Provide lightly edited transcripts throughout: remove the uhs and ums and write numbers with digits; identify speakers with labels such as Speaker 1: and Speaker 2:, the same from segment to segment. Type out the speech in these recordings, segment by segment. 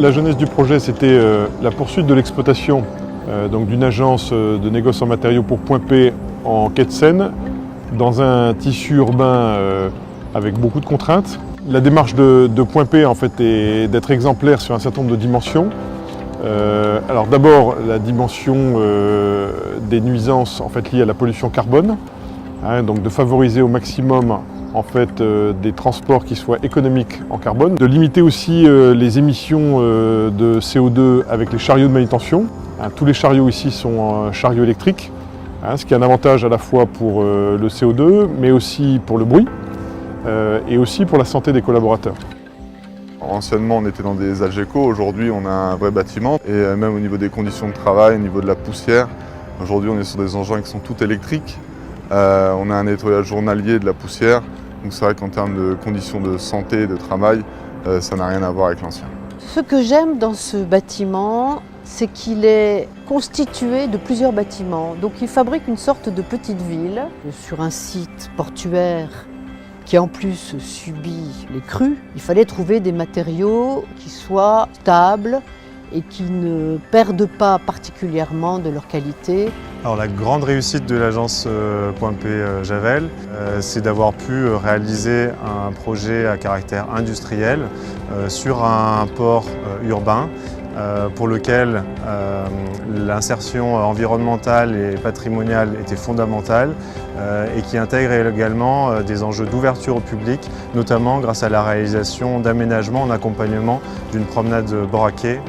Speaker 1: La jeunesse du projet, c'était la poursuite de l'exploitation donc d'une agence de négoce en matériaux pour Point P en quai de Seine, dans un tissu urbain avec beaucoup de contraintes. La démarche de Point P en fait, est d'être exemplaire sur un certain nombre de dimensions. Alors d'abord la dimension des nuisances en fait, liées à la pollution carbone, donc de favoriser au maximum en fait, des transports qui soient économiques en carbone, de limiter aussi les émissions de CO2 avec les chariots de manutention. Tous les chariots ici sont chariots électriques, ce qui est un avantage à la fois pour le CO2 mais aussi pour le bruit et aussi pour la santé des collaborateurs.
Speaker 2: Anciennement, on était dans des Algeco, aujourd'hui on a un vrai bâtiment et même au niveau des conditions de travail, au niveau de la poussière, aujourd'hui on est sur des engins qui sont tout électriques. On a un nettoyage journalier de la poussière, donc c'est vrai qu'en termes de conditions de santé et de travail, ça n'a rien à voir avec l'ancien.
Speaker 3: Ce que j'aime dans ce bâtiment, c'est qu'il est constitué de plusieurs bâtiments. Donc il fabrique une sorte de petite ville sur un site portuaire qui en plus subit les crues. Il fallait trouver des matériaux qui soient stables et qui ne perdent pas particulièrement de leur qualité.
Speaker 4: Alors la grande réussite de l'agence Point P Javel, c'est d'avoir pu réaliser un projet à caractère industriel sur un port urbain pour lequel l'insertion environnementale et patrimoniale était fondamentale et qui intègre également des enjeux d'ouverture au public, notamment grâce à la réalisation d'aménagements en accompagnement d'une promenade bord à quai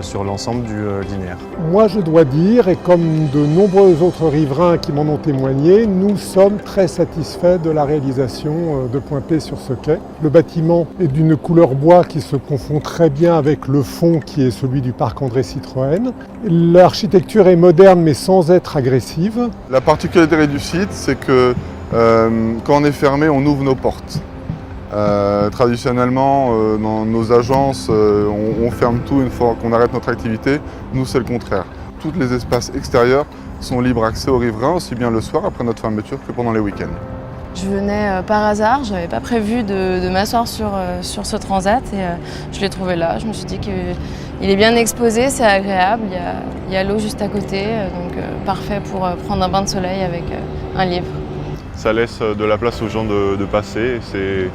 Speaker 4: sur l'ensemble du linéaire.
Speaker 5: Moi je dois dire, et comme de nombreux autres riverains qui m'en ont témoigné, nous sommes très satisfaits de la réalisation de Point P sur ce quai. Le bâtiment est d'une couleur bois qui se confond très bien avec le fond qui est celui du parc André Citroën. L'architecture est moderne mais sans être agressive.
Speaker 2: La particularité du site, c'est que quand on est fermé, on ouvre nos portes. Traditionnellement, dans nos agences, on ferme tout une fois qu'on arrête notre activité. Nous, c'est le contraire. Tous les espaces extérieurs sont libres accès aux riverains, aussi bien le soir après notre fermeture que pendant les week-ends.
Speaker 6: Je venais par hasard, je n'avais pas prévu de m'asseoir sur ce transat et je l'ai trouvé là. Je me suis dit qu'il est bien exposé, c'est agréable, il y a l'eau juste à côté, donc parfait pour prendre un bain de soleil avec un livre.
Speaker 7: Ça laisse de la place aux gens de passer, c'est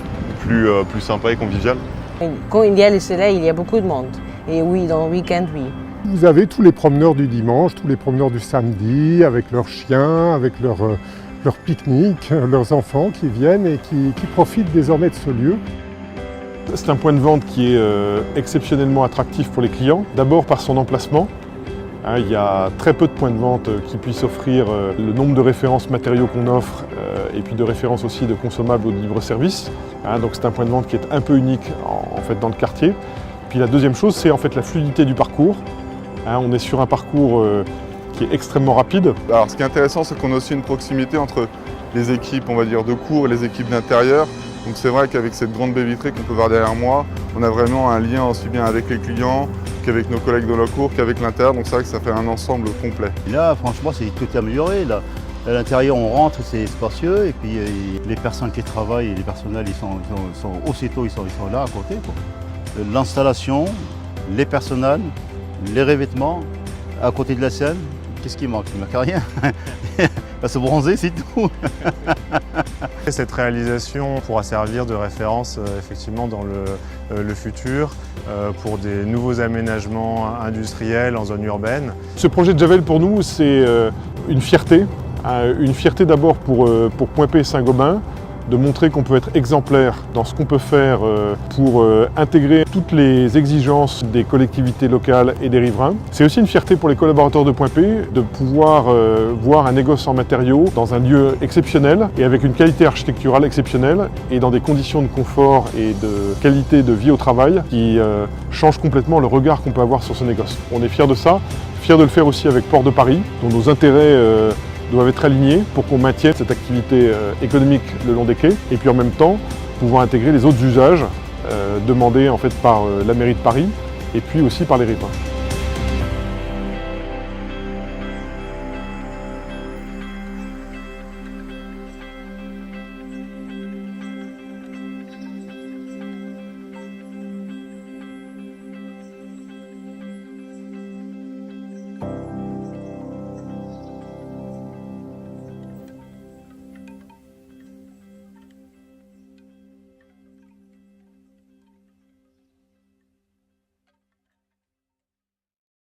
Speaker 7: plus sympa et convivial.
Speaker 8: Quand il y a le soleil, il y a beaucoup de monde. Et oui, dans le week-end, oui.
Speaker 5: Vous avez tous les promeneurs du dimanche, tous les promeneurs du samedi, avec leurs chiens, avec leurs pique-niques, leurs enfants qui viennent et qui profitent désormais de ce lieu.
Speaker 1: C'est un point de vente qui est exceptionnellement attractif pour les clients, d'abord par son emplacement. Il y a très peu de points de vente qui puissent offrir le nombre de références matériaux qu'on offre et puis de références aussi de consommables au libre-service. Donc c'est un point de vente qui est un peu unique en fait, dans le quartier. Puis la deuxième chose, c'est en fait la fluidité du parcours. On est sur un parcours qui est extrêmement rapide.
Speaker 2: Alors ce qui est intéressant, c'est qu'on a aussi une proximité entre les équipes, on va dire, de cours et les équipes d'intérieur. Donc c'est vrai qu'avec cette grande baie vitrée qu'on peut voir derrière moi, on a vraiment un lien aussi bien avec les clients qu'avec nos collègues de la cour, qu'avec l'intérieur. Donc c'est vrai que ça fait un ensemble complet.
Speaker 9: Et là, franchement, c'est tout amélioré. Là. À l'intérieur, on rentre, c'est spacieux. Et puis les personnes qui travaillent, les personnels, ils sont aussitôt, ils sont là à côté. L'installation, les personnels, les revêtements, à côté de la scène. Qu'est-ce qui manque? Il ne manque rien. Se bronzer, c'est tout.
Speaker 4: Cette réalisation pourra servir de référence effectivement dans le futur pour des nouveaux aménagements industriels en zone urbaine.
Speaker 1: Ce projet de Javel pour nous, c'est une fierté. Une fierté d'abord pour Point P et Saint-Gobain, de montrer qu'on peut être exemplaire dans ce qu'on peut faire pour intégrer toutes les exigences des collectivités locales et des riverains. C'est aussi une fierté pour les collaborateurs de Point P de pouvoir voir un négoce en matériaux dans un lieu exceptionnel et avec une qualité architecturale exceptionnelle et dans des conditions de confort et de qualité de vie au travail qui changent complètement le regard qu'on peut avoir sur ce négoce. On est fiers de ça, fiers de le faire aussi avec Port de Paris, dont nos intérêts doivent être alignés pour qu'on maintienne cette activité économique le long des quais et puis en même temps pouvoir intégrer les autres usages demandés en fait par la mairie de Paris et puis aussi par les riverains.